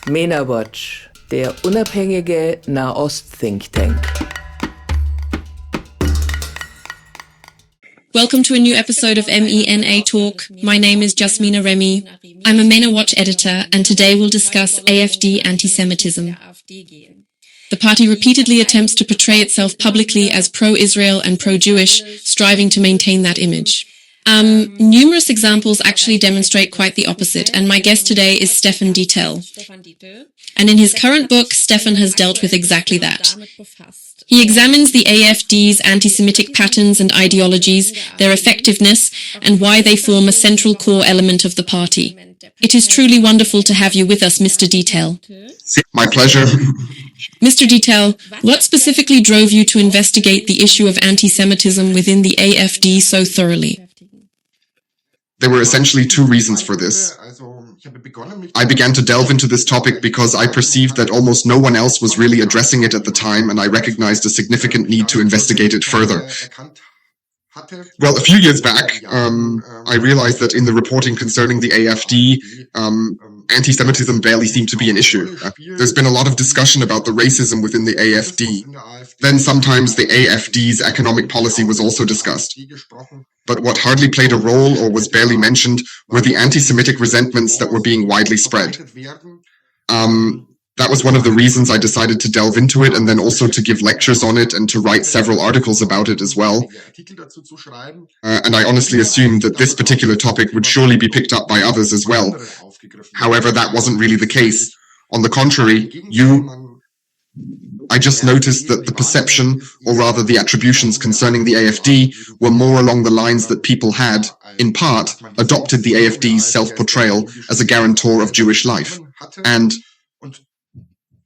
Mena-Watch, der unabhängige Nahost-Thinktank. Welcome to a new episode of MENA Talk. My name is Jasmin Arémi. I'm a Mena-Watch editor, and today we'll discuss AfD anti-Semitism. The party repeatedly attempts to portray itself publicly as pro-Israel and pro-Jewish, striving to maintain that image. Numerous examples actually demonstrate quite the opposite, and my guest today is Stefan Dietl. And in his current book, Stefan has dealt with exactly that. He examines the AfD's anti-Semitic patterns and ideologies, their effectiveness, and why they form a central core element of the party. It is truly wonderful to have you with us, Mr. Dietl. My pleasure. Mr. Dietl, what specifically drove you to investigate the issue of anti-Semitism within the AfD so thoroughly? There were essentially two reasons for this. I began to delve into this topic because I perceived that almost no one else was really addressing it at the time, and I recognized a significant need to investigate it further. Well, a few years back, I realized that in the reporting concerning the AfD, anti-Semitism barely seemed to be an issue. There's been a lot of discussion about the racism within the AfD. Then sometimes the AfD's economic policy was also discussed. But what hardly played a role or was barely mentioned were the anti-Semitic resentments that were being widely spread. That was one of the reasons I decided to delve into it, and then also to give lectures on it and to write several articles about it as well. And I honestly assumed that this particular topic would surely be picked up by others as well. However, that wasn't really the case. On the contrary, I just noticed that the perception, or rather the attributions concerning the AfD, were more along the lines that people had, in part, adopted the AfD's self-portrayal as a guarantor of Jewish life. And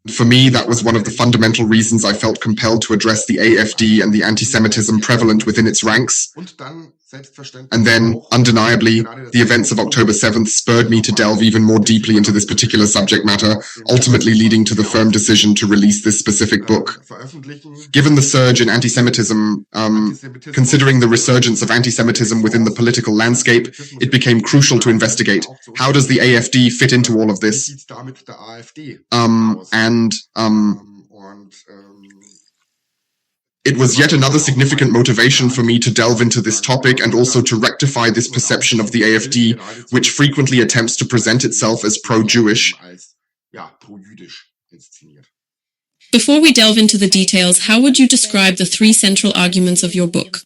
for me, that was one of the fundamental reasons I felt compelled to address the AfD and the anti-Semitism prevalent within its ranks. And then, undeniably, the events of October 7th spurred me to delve even more deeply into this particular subject matter, ultimately leading to the firm decision to release this specific book. Given the surge in anti-Semitism, considering the resurgence of anti-Semitism within the political landscape, it became crucial to investigate how does the AfD fit into all of this. It was yet another significant motivation for me to delve into this topic and also to rectify this perception of the AfD, which frequently attempts to present itself as pro-Jewish. Before we delve into the details, how would you describe the three central arguments of your book?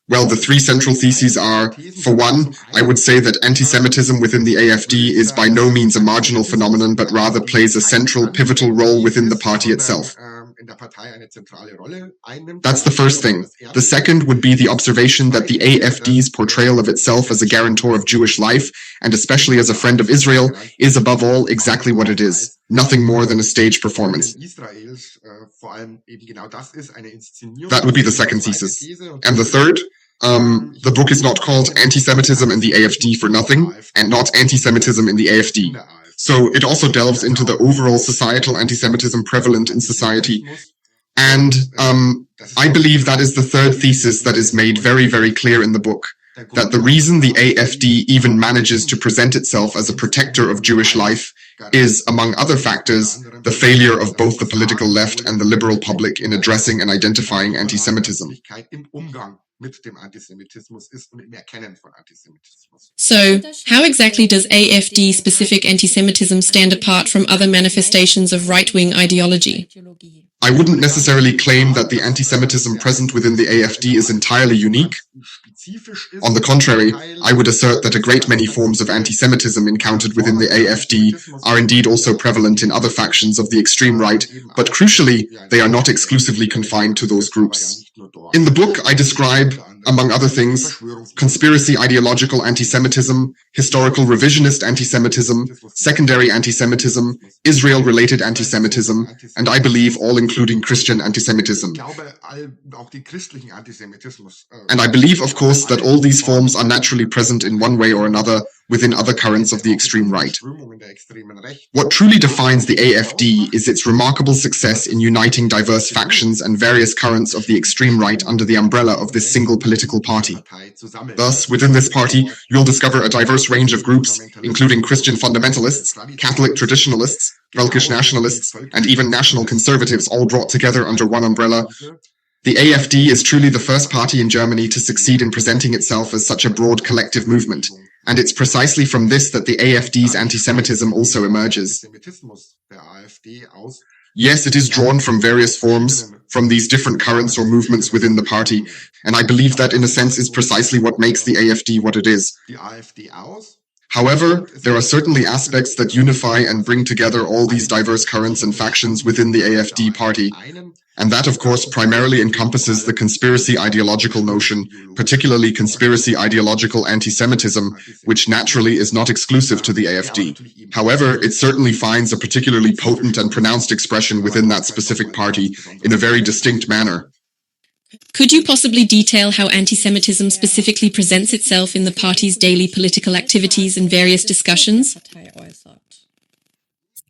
Well, the three central theses are, for one, I would say that anti-Semitism within the AfD is by no means a marginal phenomenon, but rather plays a central, pivotal role within the party itself. That's the first thing. The second would be the observation that the AfD's portrayal of itself as a guarantor of Jewish life, and especially as a friend of Israel, is above all exactly what it is. Nothing more than a stage performance. That would be the second thesis. And the third? The book is not called Anti-Semitism in the AfD for nothing, and not Anti-Semitism in the AfD. So it also delves into the overall societal anti-Semitism prevalent in society. And I believe that is the third thesis that is made very, very clear in the book. That the reason the AfD even manages to present itself as a protector of Jewish life is, among other factors, the failure of both the political left and the liberal public in addressing and identifying anti-Semitism. So, how exactly does AfD-specific anti-Semitism stand apart from other manifestations of right-wing ideology? I wouldn't necessarily claim that the anti-Semitism present within the AfD is entirely unique. On the contrary, I would assert that a great many forms of anti-Semitism encountered within the AfD are indeed also prevalent in other factions of the extreme right, but crucially, they are not exclusively confined to those groups. In the book, I describe, among other things, conspiracy ideological anti-Semitism, historical revisionist anti-Semitism, secondary anti-Semitism, Israel-related anti-Semitism, and I believe all including Christian anti-Semitism. And I believe, of course, that all these forms are naturally present in one way or another, within other currents of the extreme right. What truly defines the AfD is its remarkable success in uniting diverse factions and various currents of the extreme right under the umbrella of this single political party. Thus, within this party, you'll discover a diverse range of groups, including Christian fundamentalists, Catholic traditionalists, Völkisch nationalists, and even national conservatives all brought together under one umbrella. The AfD is truly the first party in Germany to succeed in presenting itself as such a broad collective movement, and it's precisely from this that the AfD's anti-Semitism also emerges. Yes, it is drawn from various forms, from these different currents or movements within the party, and I believe that in a sense is precisely what makes the AfD what it is. However, there are certainly aspects that unify and bring together all these diverse currents and factions within the AfD party. And that, of course, primarily encompasses the conspiracy ideological notion, particularly conspiracy ideological anti-Semitism, which naturally is not exclusive to the AfD. However, it certainly finds a particularly potent and pronounced expression within that specific party in a very distinct manner. Could you possibly detail how anti-Semitism specifically presents itself in the party's daily political activities and various discussions?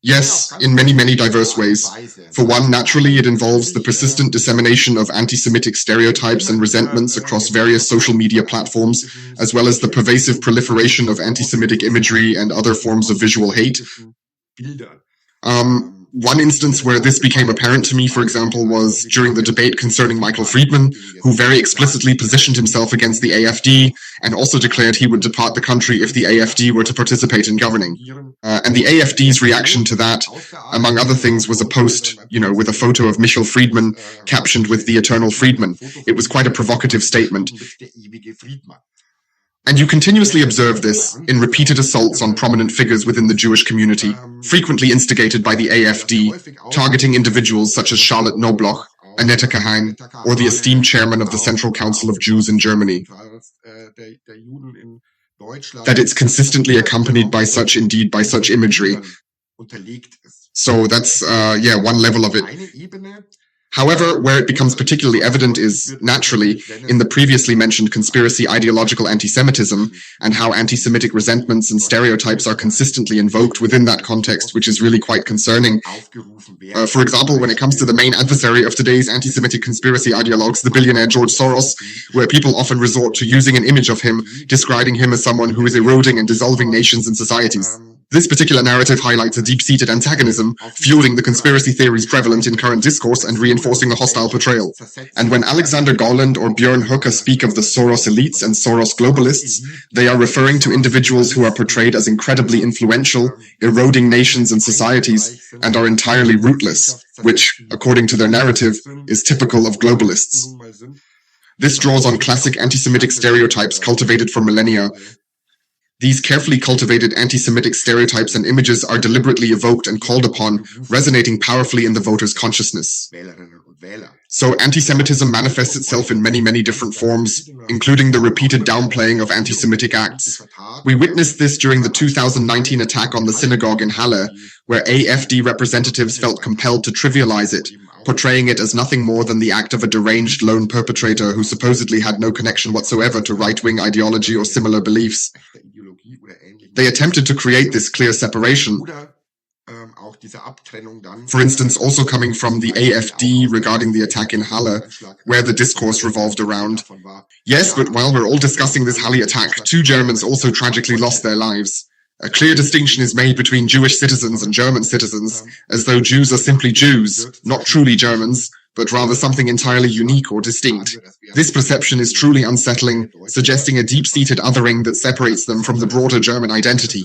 Yes, in many, many diverse ways. For one, naturally, it involves the persistent dissemination of anti-Semitic stereotypes and resentments across various social media platforms, as well as the pervasive proliferation of anti-Semitic imagery and other forms of visual hate. One instance where this became apparent to me, for example, was during the debate concerning Michael Friedman, who very explicitly positioned himself against the AfD and also declared he would depart the country if the AfD were to participate in governing. And the AfD's reaction to that, among other things, was a post, with a photo of Michael Friedman captioned with "The Eternal Friedman." It was quite a provocative statement. And you continuously observe this in repeated assaults on prominent figures within the Jewish community, frequently instigated by the AfD, targeting individuals such as Charlotte Knobloch, Annette Kahin, or the esteemed chairman of the Central Council of Jews in Germany. That it's consistently accompanied by such imagery. So that's, one level of it. However, where it becomes particularly evident is, naturally, in the previously mentioned conspiracy ideological anti-Semitism and how anti-Semitic resentments and stereotypes are consistently invoked within that context, which is really quite concerning. For example, when it comes to the main adversary of today's anti-Semitic conspiracy ideologues, the billionaire George Soros, where people often resort to using an image of him, describing him as someone who is eroding and dissolving nations and societies. This particular narrative highlights a deep-seated antagonism, fueling the conspiracy theories prevalent in current discourse and reinforcing a hostile portrayal. And when Alexander Garland or Björn Höcke speak of the Soros elites and Soros globalists, they are referring to individuals who are portrayed as incredibly influential, eroding nations and societies, and are entirely rootless, which, according to their narrative, is typical of globalists. This draws on classic anti-Semitic stereotypes cultivated for millennia. These carefully cultivated anti-Semitic stereotypes and images are deliberately evoked and called upon, resonating powerfully in the voter's consciousness. So anti-Semitism manifests itself in many, many different forms, including the repeated downplaying of anti-Semitic acts. We witnessed this during the 2019 attack on the synagogue in Halle, where AfD representatives felt compelled to trivialize it, portraying it as nothing more than the act of a deranged lone perpetrator who supposedly had no connection whatsoever to right-wing ideology or similar beliefs. They attempted to create this clear separation, for instance, also coming from the AfD regarding the attack in Halle, where the discourse revolved around, yes, but while we're all discussing this Halle attack, 2 Germans also tragically lost their lives. A clear distinction is made between Jewish citizens and German citizens, as though Jews are simply Jews, not truly Germans, but rather something entirely unique or distinct. This perception is truly unsettling, suggesting a deep-seated othering that separates them from the broader German identity.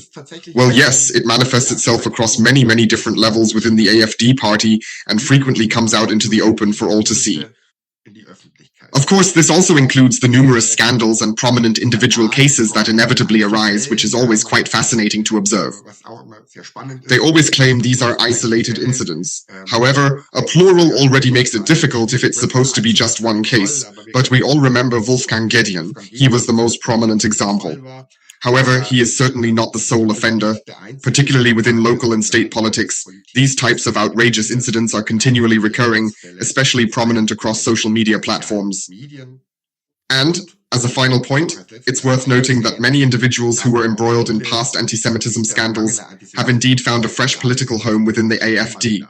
Well, yes, it manifests itself across many, many different levels within the AfD party and frequently comes out into the open for all to see. Of course, this also includes the numerous scandals and prominent individual cases that inevitably arise, which is always quite fascinating to observe. They always claim these are isolated incidents. However, a plural already makes it difficult if it's supposed to be just one case, but we all remember Wolfgang Gedeon. He was the most prominent example. However, he is certainly not the sole offender. Particularly within local and state politics, these types of outrageous incidents are continually recurring, especially prominent across social media platforms. And, As a final point, it's worth noting that many individuals who were embroiled in past anti-Semitism scandals have indeed found a fresh political home within the AfD.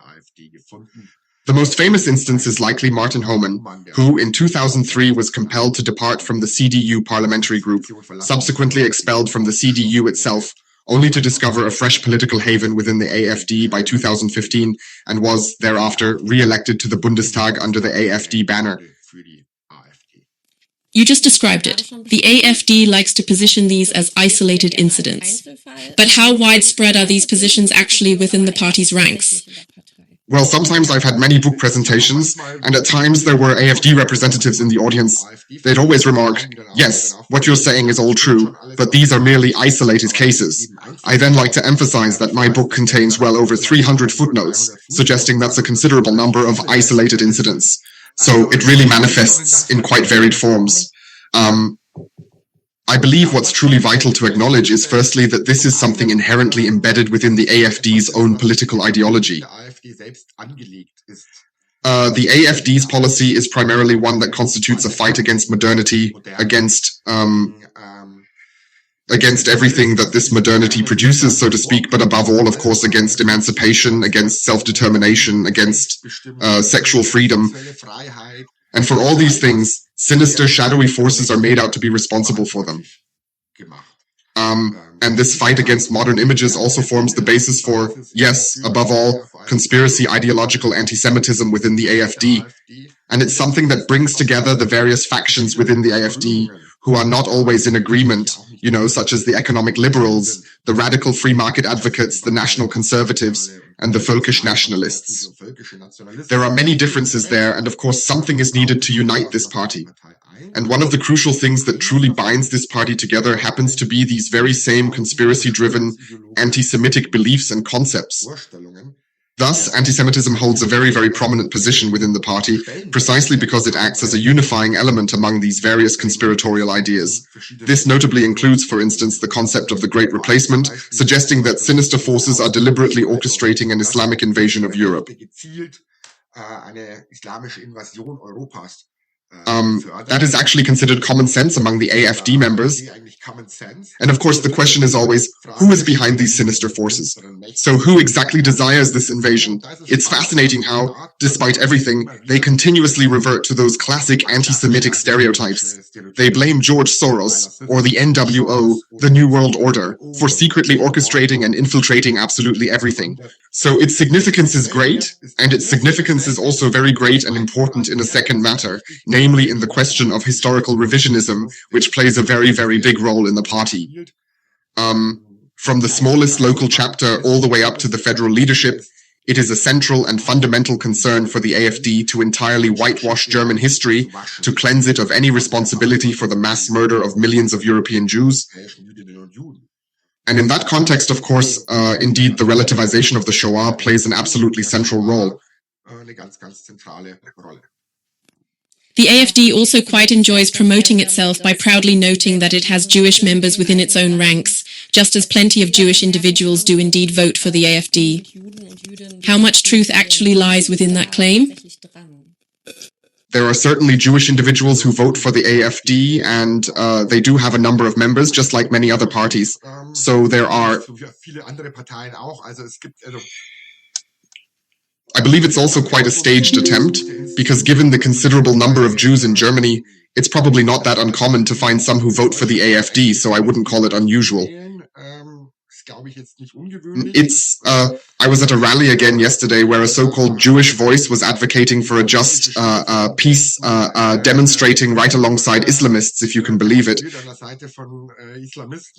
The most famous instance is likely Martin Hohmann, who in 2003 was compelled to depart from the CDU parliamentary group, subsequently expelled from the CDU itself, only to discover a fresh political haven within the AfD by 2015 and was thereafter re-elected to the Bundestag under the AfD banner. You just described it. The AfD likes to position these as isolated incidents. But how widespread are these positions actually within the party's ranks? Well, sometimes I've had many book presentations, and at times there were AfD representatives in the audience. They'd always remark, yes, what you're saying is all true, but these are merely isolated cases. I then like to emphasize that my book contains well over 300 footnotes, suggesting that's a considerable number of isolated incidents. So it really manifests in quite varied forms. I believe what's truly vital to acknowledge is firstly that this is something inherently embedded within the AfD's own political ideology. The AfD's policy is primarily one that constitutes a fight against modernity, against everything that this modernity produces, so to speak, but above all, of course, against emancipation, against self-determination, against sexual freedom. And for all these things, sinister, shadowy forces are made out to be responsible for them. And this fight against modern images also forms the basis for, yes, above all, conspiracy ideological anti-Semitism within the AfD. And it's something that brings together the various factions within the AfD who are not always in agreement, you know, such as the economic liberals, the radical free market advocates, the national conservatives, and the Völkisch nationalists. There are many differences there, and of course something is needed to unite this party. And one of the crucial things that truly binds this party together happens to be these very same conspiracy-driven anti-Semitic beliefs and concepts. Thus, anti-Semitism holds a very, very prominent position within the party, precisely because it acts as a unifying element among these various conspiratorial ideas. This notably includes, for instance, the concept of the Great Replacement, suggesting that sinister forces are deliberately orchestrating an Islamic invasion of Europe. That is actually considered common sense among the AfD members. And of course, the question is always, who is behind these sinister forces? So who exactly desires this invasion? It's fascinating how, despite everything, they continuously revert to those classic anti-Semitic stereotypes. They blame George Soros, or the NWO, the New World Order, for secretly orchestrating and infiltrating absolutely everything. So its significance is great, and its significance is also very great and important in a second matter, namely in the question of historical revisionism, which plays a very, very big role in the party. From the smallest local chapter all the way up to the federal leadership, it is a central and fundamental concern for the AfD to entirely whitewash German history, to cleanse it of any responsibility for the mass murder of millions of European Jews. And in that context, of course, indeed, the relativization of the Shoah plays an absolutely central role. The AfD also quite enjoys promoting itself by proudly noting that it has Jewish members within its own ranks, just as plenty of Jewish individuals do indeed vote for the AfD. How much truth actually lies within that claim? There are certainly Jewish individuals who vote for the AfD, and they do have a number of members, just like many other parties. So there are... I believe it's also quite a staged attempt, because given the considerable number of Jews in Germany, it's probably not that uncommon to find some who vote for the AfD, so I wouldn't call it unusual. I was at a rally again yesterday where a so-called Jewish voice was advocating for a just peace, demonstrating right alongside Islamists, if you can believe it.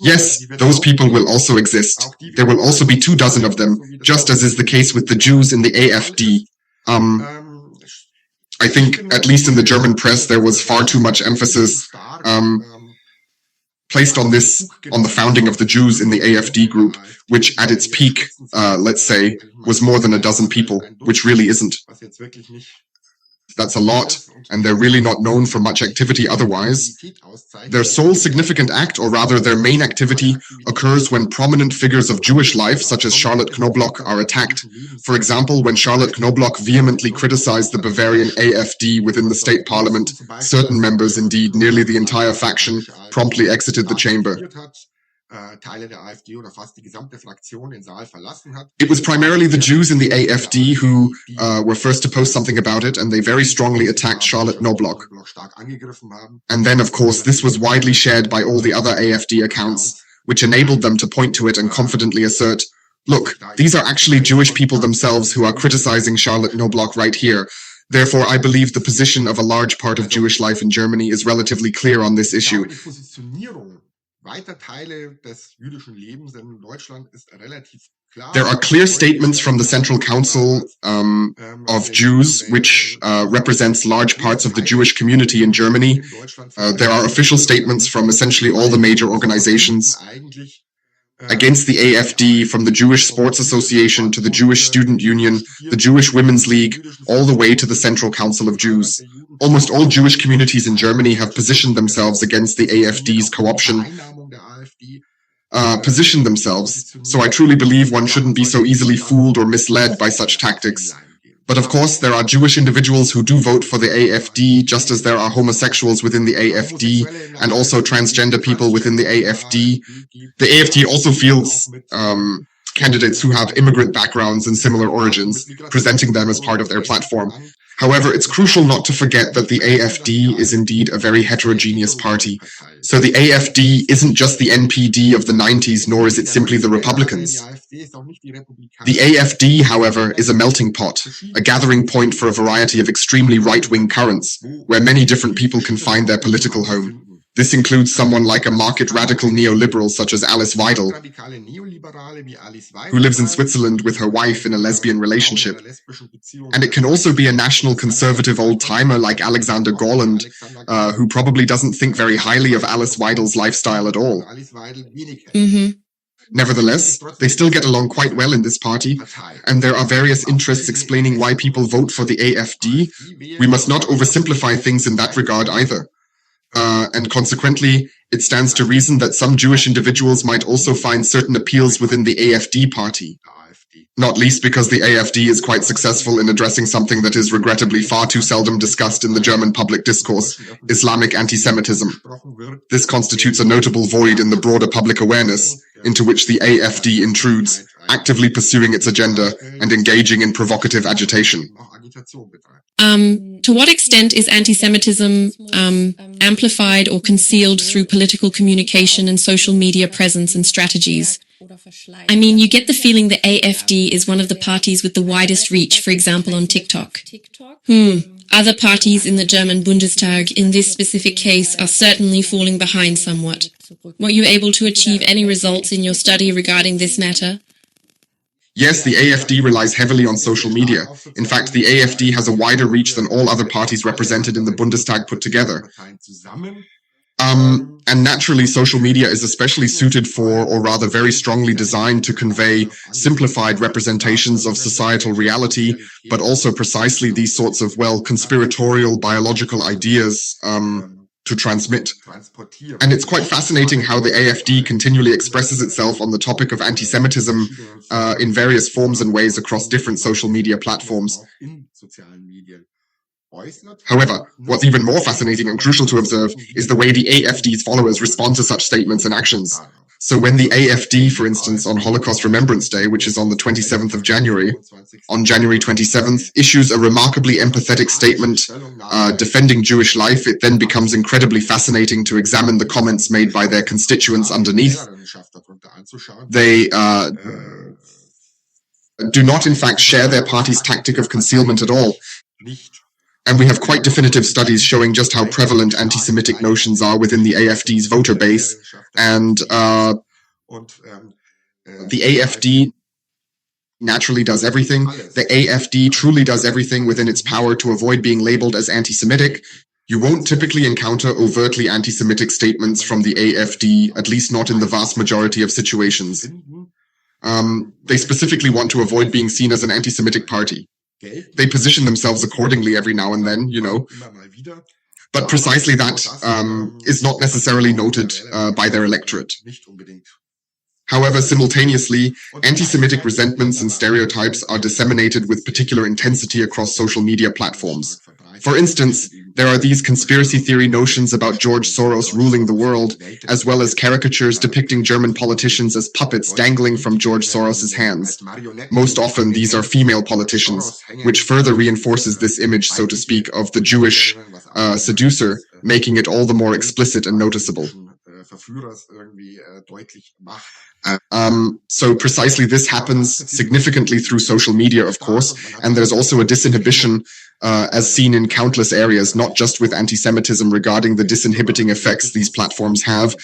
Yes, those people will also exist. There will also be 24 of them, just as is the case with the Jews in the AfD. I think, at least in the German press, there was far too much emphasis placed on the founding of the Jews in the AfD group, which at its peak, let's say, was more than a dozen people, which really isn't. That's a lot, and they're really not known for much activity otherwise. Their sole significant act, or rather their main activity, occurs when prominent figures of Jewish life, such as Charlotte Knobloch, are attacked. For example, when Charlotte Knobloch vehemently criticized the Bavarian AfD within the state parliament, certain members, indeed nearly the entire faction, promptly exited the chamber. It was primarily the Jews in the AfD who were first to post something about it, and they very strongly attacked Charlotte Knobloch. And then, of course, this was widely shared by all the other AfD accounts, which enabled them to point to it and confidently assert, look, these are actually Jewish people themselves who are criticizing Charlotte Knobloch right here. Therefore, I believe the position of a large part of Jewish life in Germany is relatively clear on this issue. There are clear statements from the Central Council of Jews, which represents large parts of the Jewish community in Germany. There are official statements from essentially all the major organizations against the AfD, from the Jewish Sports Association to the Jewish Student Union, the Jewish Women's League, all the way to the Central Council of Jews. Almost all Jewish communities in Germany have positioned themselves against the AfD's co-option. So I truly believe one shouldn't be so easily fooled or misled by such tactics. But of course, there are Jewish individuals who do vote for the AfD, just as there are homosexuals within the AfD, and also transgender people within the AfD. The AfD also fields candidates who have immigrant backgrounds and similar origins, presenting them as part of their platform. However, it's crucial not to forget that the AfD is indeed a very heterogeneous party. So the AfD isn't just the NPD of the 90s, nor is it simply the Republicans. The AfD, however, is a melting pot, a gathering point for a variety of extremely right-wing currents, where many different people can find their political home. This includes someone like a market radical neoliberal such as Alice Weidel, who lives in Switzerland with her wife in a lesbian relationship. And it can also be a national conservative old-timer like Alexander Gorland, who probably doesn't think very highly of Alice Weidel's lifestyle at all. Nevertheless, they still get along quite well in this party, and there are various interests explaining why people vote for the AfD. We must not oversimplify things in that regard either. And consequently, it stands to reason that some Jewish individuals might also find certain appeals within the AfD party. Not least because the AfD is quite successful in addressing something that is regrettably far too seldom discussed in the German public discourse, Islamic anti-Semitism. This constitutes a notable void in the broader public awareness into which the AfD intrudes, actively pursuing its agenda and engaging in provocative agitation. To what extent is anti-Semitism amplified or concealed through political communication and social media presence and strategies? I mean, you get the feeling the AfD is one of the parties with the widest reach, for example, on TikTok. Other parties in the German Bundestag, in this specific case, are certainly falling behind somewhat. Were you able to achieve any results in your study regarding this matter? Yes, the AfD relies heavily on social media. In fact, the AfD has a wider reach than all other parties represented in the Bundestag put together. And naturally, social media is especially suited for, or rather very strongly designed to convey, simplified representations of societal reality, but also precisely these sorts of, well, conspiratorial biological ideas to transmit. And it's quite fascinating how the AfD continually expresses itself on the topic of anti-Semitism in various forms and ways across different social media platforms. However, what's even more fascinating and crucial to observe is the way the AfD's followers respond to such statements and actions. So when the AfD, for instance, on Holocaust Remembrance Day, which is on the 27th of January, on January 27th, issues a remarkably empathetic statement defending Jewish life, it then becomes incredibly fascinating to examine the comments made by their constituents underneath. They do not, in fact, share their party's tactic of concealment at all. And we have quite definitive studies showing just how prevalent anti-Semitic notions are within the AfD's voter base. And the AfD naturally does everything. The AfD truly does everything within its power to avoid being labeled as anti-Semitic. You won't typically encounter overtly anti-Semitic statements from the AfD, at least not in the vast majority of situations. They specifically want to avoid being seen as an anti-Semitic party. They position themselves accordingly every now and then, But precisely that is not necessarily noted by their electorate. However, simultaneously, anti-Semitic resentments and stereotypes are disseminated with particular intensity across social media platforms. For instance, there are these conspiracy theory notions about George Soros ruling the world, as well as caricatures depicting German politicians as puppets dangling from George Soros's hands. Most often, these are female politicians, which further reinforces this image, so to speak, of the Jewish seducer, making it all the more explicit and noticeable. So precisely this happens significantly through social media, of course, and there's also a disinhibition as seen in countless areas, not just with anti-Semitism, regarding the disinhibiting effects these platforms have.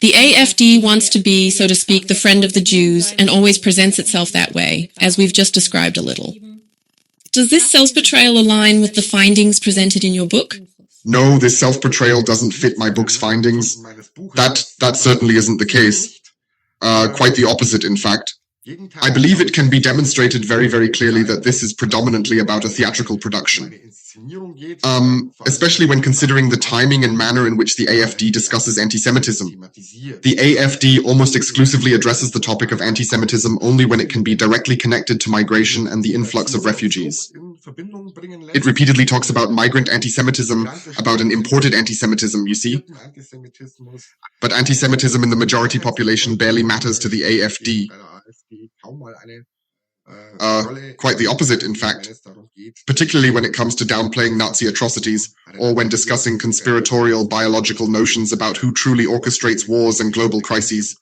The AfD wants to be, so to speak, the friend of the Jews and always presents itself that way, as we've just described a little. Does this self-portrayal align with the findings presented in your book? No, this self-portrayal doesn't fit my book's findings. That certainly isn't the case. Quite the opposite, in fact. I believe it can be demonstrated very, very clearly that this is predominantly about a theatrical production. Especially when considering the timing and manner in which the AfD discusses anti-Semitism. The AfD almost exclusively addresses the topic of anti-Semitism only when it can be directly connected to migration and the influx of refugees. It repeatedly talks about migrant anti-Semitism, about an imported anti-Semitism, you see. But anti-Semitism in the majority population barely matters to the AfD. Quite the opposite, in fact, particularly when it comes to downplaying Nazi atrocities, or when discussing conspiratorial biological notions about who truly orchestrates wars and global crises.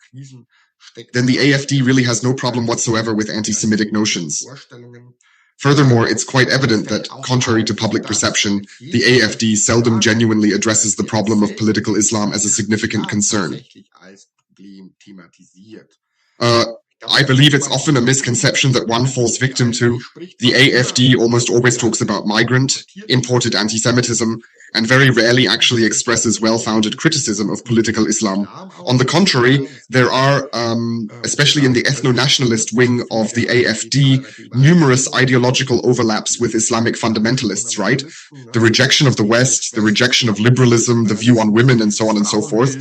Then the AfD really has no problem whatsoever with anti-Semitic notions. Furthermore, it's quite evident that, contrary to public perception, the AfD seldom genuinely addresses the problem of political Islam as a significant concern. I believe it's often a misconception that one falls victim to. The AfD almost always talks about migrant, imported anti-Semitism, and very rarely actually expresses well-founded criticism of political Islam. On the contrary, there are, especially in the ethno-nationalist wing of the AfD, numerous ideological overlaps with Islamic fundamentalists, right? The rejection of the West, the rejection of liberalism, the view on women, and so on and so forth.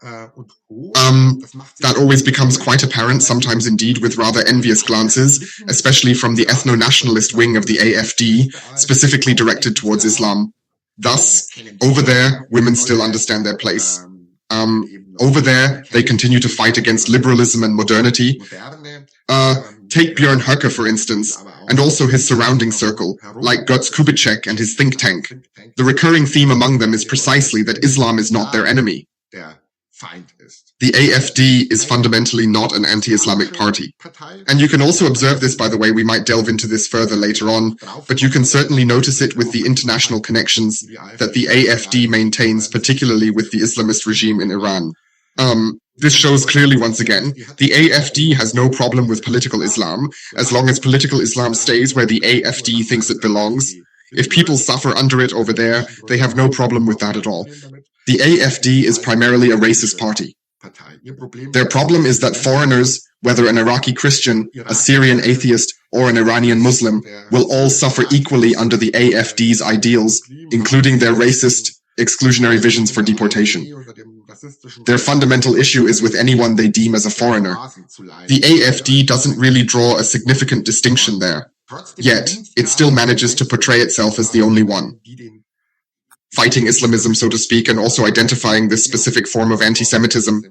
That always becomes quite apparent, sometimes indeed with rather envious glances, especially from the ethno-nationalist wing of the AfD, specifically directed towards Islam. Thus, over there, women still understand their place. Over there, they continue to fight against liberalism and modernity. Take Björn Höcke, for instance, and also his surrounding circle, like Götz Kubitschek and his think tank. The recurring theme among them is precisely that Islam is not their enemy. The AfD is fundamentally not an anti-Islamic party. And you can also observe this, by the way, we might delve into this further later on, but you can certainly notice it with the international connections that the AfD maintains, particularly with the Islamist regime in Iran. This shows clearly, once again, the AfD has no problem with political Islam, as long as political Islam stays where the AfD thinks it belongs. If people suffer under it over there, they have no problem with that at all. The AfD is primarily a racist party. Their problem is that foreigners, whether an Iraqi Christian, a Syrian atheist, or an Iranian Muslim, will all suffer equally under the AfD's ideals, including their racist, exclusionary visions for deportation. Their fundamental issue is with anyone they deem as a foreigner. The AfD doesn't really draw a significant distinction there. Yet, it still manages to portray itself as the only one. Fighting Islamism, so to speak, and also identifying this specific form of anti-Semitism.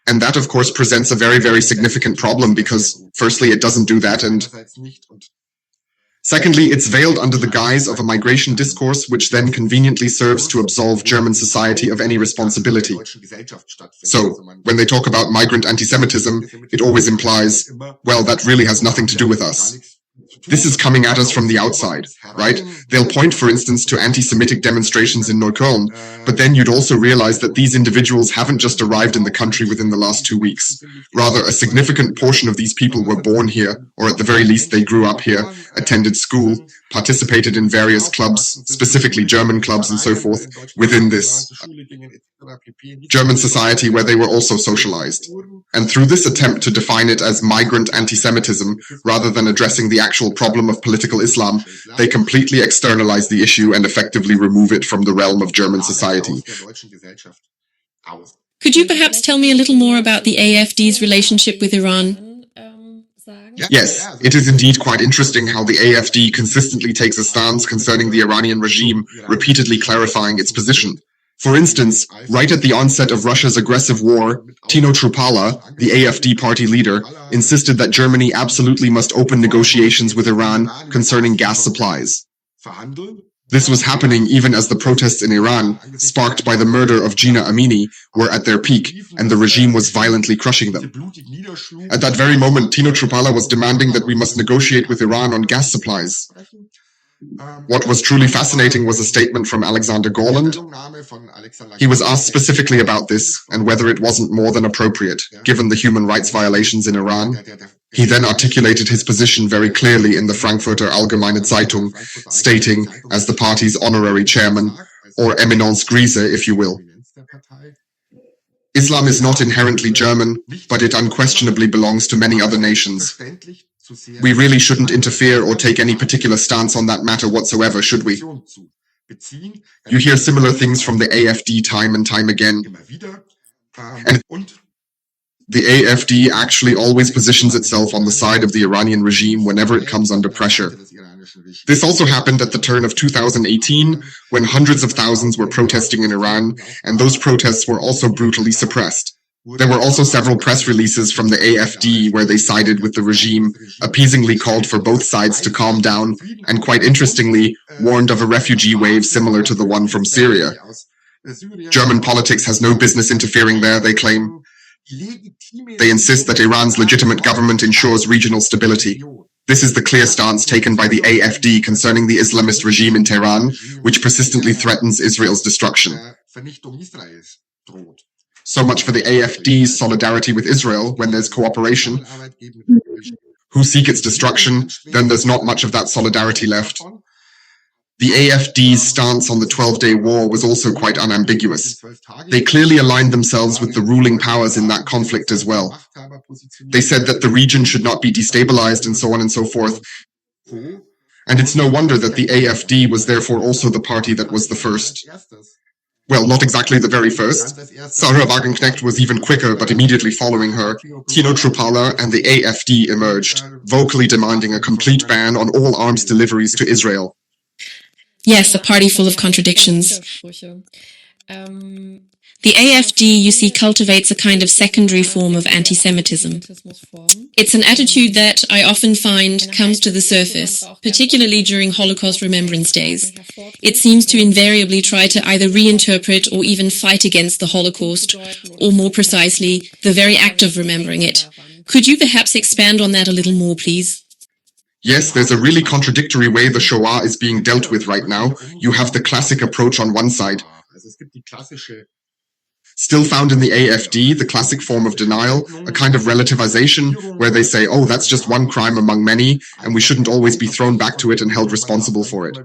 And that, of course, presents a very, very significant problem because, firstly, it doesn't do that, and secondly, it's veiled under the guise of a migration discourse which then conveniently serves to absolve German society of any responsibility. So, when they talk about migrant anti-Semitism, it always implies, well, that really has nothing to do with us. This is coming at us from the outside, right? They'll point, for instance, to anti-Semitic demonstrations in Neukölln, but then you'd also realize that these individuals haven't just arrived in the country within the last 2 weeks. Rather, a significant portion of these people were born here, or at the very least they grew up here, attended school, participated in various clubs, specifically German clubs and so forth, within this German society where they were also socialized. And through this attempt to define it as migrant anti-Semitism, rather than addressing the actual problem of political Islam, they completely externalize the issue and effectively remove it from the realm of German society. Could you perhaps tell me a little more about the AfD's relationship with Iran? Yes, it is indeed quite interesting how the AfD consistently takes a stance concerning the Iranian regime, repeatedly clarifying its position. For instance, right at the onset of Russia's aggressive war, Tino Trupala, the AfD party leader, insisted that Germany absolutely must open negotiations with Iran concerning gas supplies. This was happening even as the protests in Iran, sparked by the murder of Gina Amini, were at their peak, and the regime was violently crushing them. At that very moment, Tino Trupala was demanding that we must negotiate with Iran on gas supplies. What was truly fascinating was a statement from Alexander Gorland. He was asked specifically about this and whether it wasn't more than appropriate, given the human rights violations in Iran. He then articulated his position very clearly in the Frankfurter Allgemeine Zeitung, stating, as the party's honorary chairman, or Eminence Grise, if you will, Islam is not inherently German, but it unquestionably belongs to many other nations. We really shouldn't interfere or take any particular stance on that matter whatsoever, should we? You hear similar things from the AfD time and time again. And the AfD actually always positions itself on the side of the Iranian regime whenever it comes under pressure. This also happened at the turn of 2018, when hundreds of thousands were protesting in Iran, and those protests were also brutally suppressed. There were also several press releases from the AfD where they sided with the regime, appeasingly called for both sides to calm down, and quite interestingly, warned of a refugee wave similar to the one from Syria. German politics has no business interfering there, they claim. They insist that Iran's legitimate government ensures regional stability. This is the clear stance taken by the AfD concerning the Islamist regime in Tehran, which persistently threatens Israel's destruction. So much for the AfD's solidarity with Israel when there's cooperation. Who seek its destruction, then there's not much of that solidarity left. The AfD's stance on the 12-day war was also quite unambiguous. They clearly aligned themselves with the ruling powers in that conflict as well. They said that the region should not be destabilized and so on and so forth. And it's no wonder that the AfD was therefore also the party that was the first. Well, not exactly the very first. Sarah Wagenknecht was even quicker, but immediately following her, Tino Trupala and the AfD emerged, vocally demanding a complete ban on all arms deliveries to Israel. Yes, a party full of contradictions. The AfD, you see, cultivates a kind of secondary form of anti-Semitism. It's an attitude that I often find comes to the surface, particularly during Holocaust Remembrance Days. It seems to invariably try to either reinterpret or even fight against the Holocaust, or more precisely, the very act of remembering it. Could you perhaps expand on that a little more, please? Yes, there's a really contradictory way the Shoah is being dealt with right now. You have the classic approach on one side. Still found in the AfD, the classic form of denial, a kind of relativization where they say, oh, that's just one crime among many, and we shouldn't always be thrown back to it and held responsible for it.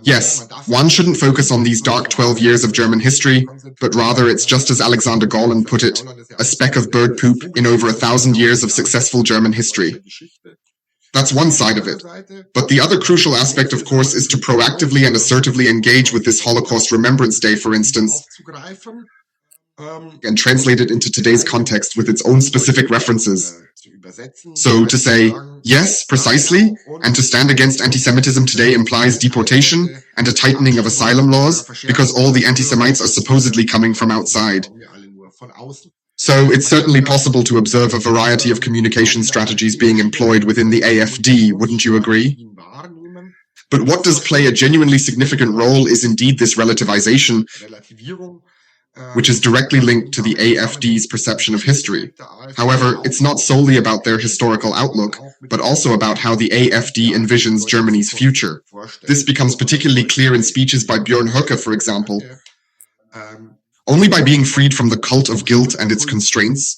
Yes, one shouldn't focus on these dark 12 years of German history, but rather it's just as Alexander Gorland put it, a speck of bird poop in over 1,000 years of successful German history. That's one side of it. But the other crucial aspect, of course, is to proactively and assertively engage with this Holocaust Remembrance Day, for instance, and translate it into today's context with its own specific references. So to say, yes, precisely, and to stand against anti-Semitism today implies deportation and a tightening of asylum laws, because all the anti-Semites are supposedly coming from outside. So it's certainly possible to observe a variety of communication strategies being employed within the AfD, wouldn't you agree? But what does play a genuinely significant role is indeed this relativization, which is directly linked to the AfD's perception of history. However, it's not solely about their historical outlook, but also about how the AfD envisions Germany's future. This becomes particularly clear in speeches by Björn Höcke, for example. Only by being freed from the cult of guilt and its constraints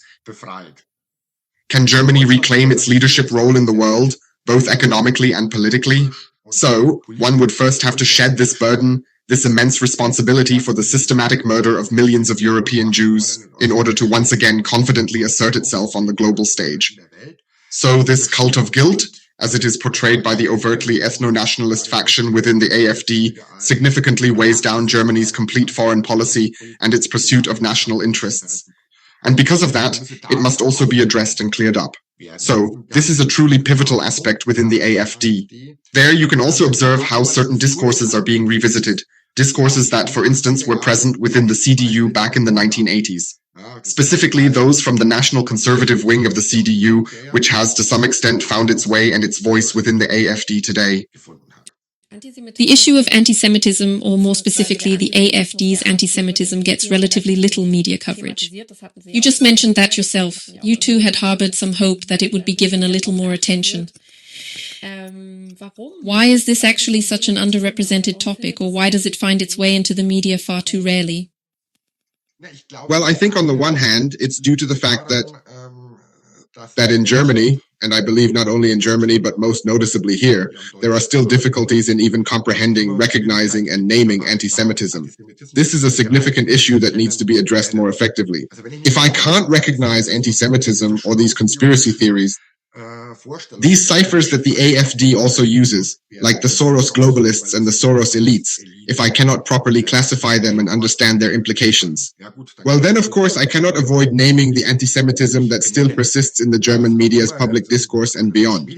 can Germany reclaim its leadership role in the world, both economically and politically. So, one would first have to shed this burden, this immense responsibility for the systematic murder of millions of European Jews, in order to once again confidently assert itself on the global stage. So this cult of guilt, as it is portrayed by the overtly ethno-nationalist faction within the AfD, significantly weighs down Germany's complete foreign policy and its pursuit of national interests. And because of that, it must also be addressed and cleared up. So, this is a truly pivotal aspect within the AfD. There you can also observe how certain discourses are being revisited, discourses that, for instance, were present within the CDU back in the 1980s. Specifically those from the national conservative wing of the CDU, which has to some extent found its way and its voice within the AfD today. The issue of anti-Semitism, or more specifically the AfD's anti-Semitism, gets relatively little media coverage. You just mentioned that yourself. You too had harbored some hope that it would be given a little more attention. Why is this actually such an underrepresented topic, or why does it find its way into the media far too rarely? Well, I think on the one hand, it's due to the fact that in Germany, and I believe not only in Germany, but most noticeably here, there are still difficulties in even comprehending, recognizing, and naming anti-Semitism. This is a significant issue that needs to be addressed more effectively. If I can't recognize anti-Semitism or these conspiracy theories, these ciphers that the AfD also uses, like the Soros globalists and the Soros elites, if I cannot properly classify them and understand their implications, well then of course I cannot avoid naming the anti-Semitism that still persists in the German media's public discourse and beyond.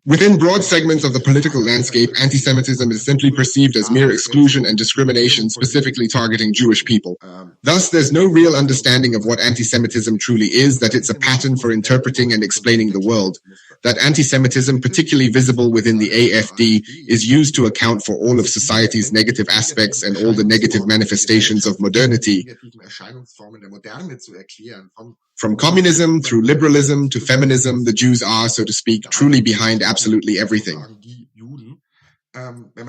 Within broad segments of the political landscape, anti-Semitism is simply perceived as mere exclusion and discrimination specifically targeting Jewish people. Thus, there's no real understanding of what anti-Semitism truly is, that it's a pattern for interpreting and explaining the world, that anti-Semitism, particularly visible within the AfD, is used to account for all of society's negative aspects and all the negative manifestations of modernity, from communism through liberalism to feminism. The Jews are, so to speak, truly behind absolutely everything.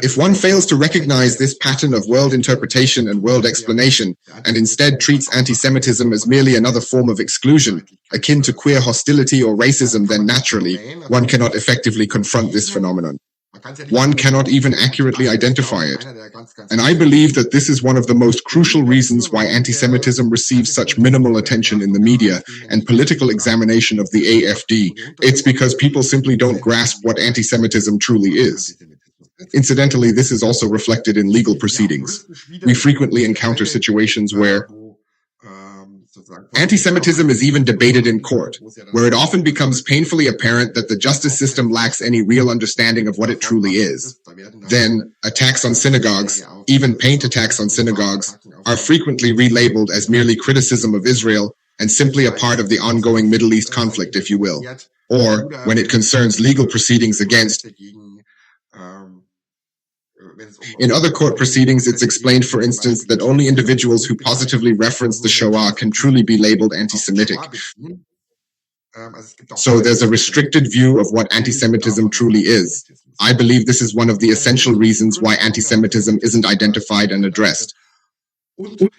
If one fails to recognize this pattern of world interpretation and world explanation, and instead treats anti-Semitism as merely another form of exclusion, akin to queer hostility or racism, then naturally, one cannot effectively confront this phenomenon. One cannot even accurately identify it. And I believe that this is one of the most crucial reasons why anti-Semitism receives such minimal attention in the media and political examination of the AfD. It's because people simply don't grasp what anti-Semitism truly is. Incidentally, this is also reflected in legal proceedings. We frequently encounter situations where anti-Semitism is even debated in court, where it often becomes painfully apparent that the justice system lacks any real understanding of what it truly is. Then, attacks on synagogues, even paint attacks on synagogues, are frequently relabeled as merely criticism of Israel and simply a part of the ongoing Middle East conflict, if you will. Or, when it concerns legal proceedings against in other court proceedings, it's explained, for instance, that only individuals who positively reference the Shoah can truly be labeled anti-Semitic. So there's a restricted view of what anti-Semitism truly is. I believe this is one of the essential reasons why anti-Semitism isn't identified and addressed.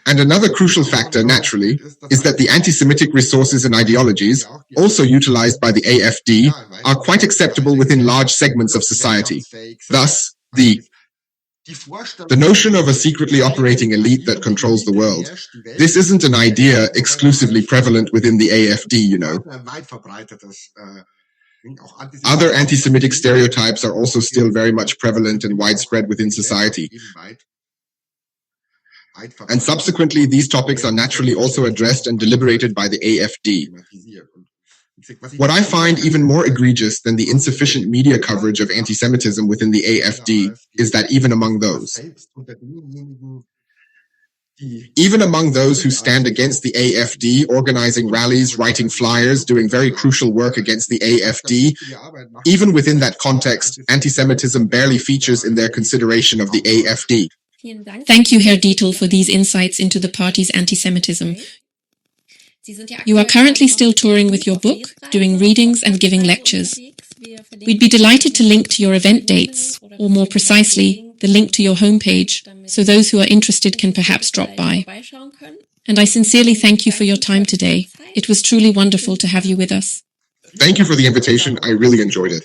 And another crucial factor, naturally, is that the anti-Semitic resources and ideologies, also utilized by the AfD, are quite acceptable within large segments of society. Thus, the notion of a secretly operating elite that controls the world, this isn't an idea exclusively prevalent within the AfD, you know. Other anti-Semitic stereotypes are also still very much prevalent and widespread within society. And subsequently, these topics are naturally also addressed and deliberated by the AfD. What I find even more egregious than the insufficient media coverage of anti-Semitism within the AfD is that even among those who stand against the AfD, organizing rallies, writing flyers, doing very crucial work against the AfD, even within that context, anti-Semitism barely features in their consideration of the AfD. Thank you, Herr Dietl, for these insights into the party's anti-Semitism. You are currently still touring with your book, doing readings and giving lectures. We'd be delighted to link to your event dates, or more precisely, the link to your homepage, so those who are interested can perhaps drop by. And I sincerely thank you for your time today. It was truly wonderful to have you with us. Thank you for the invitation. I really enjoyed it.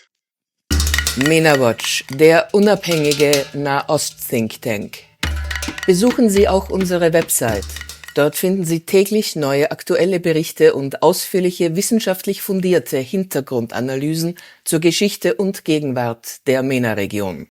Mena-Watch, der unabhängige Nahost-Thinktank. Besuchen Sie auch unsere Website. Dort finden Sie täglich neue aktuelle Berichte und ausführliche wissenschaftlich fundierte Hintergrundanalysen zur Geschichte und Gegenwart der MENA-Region.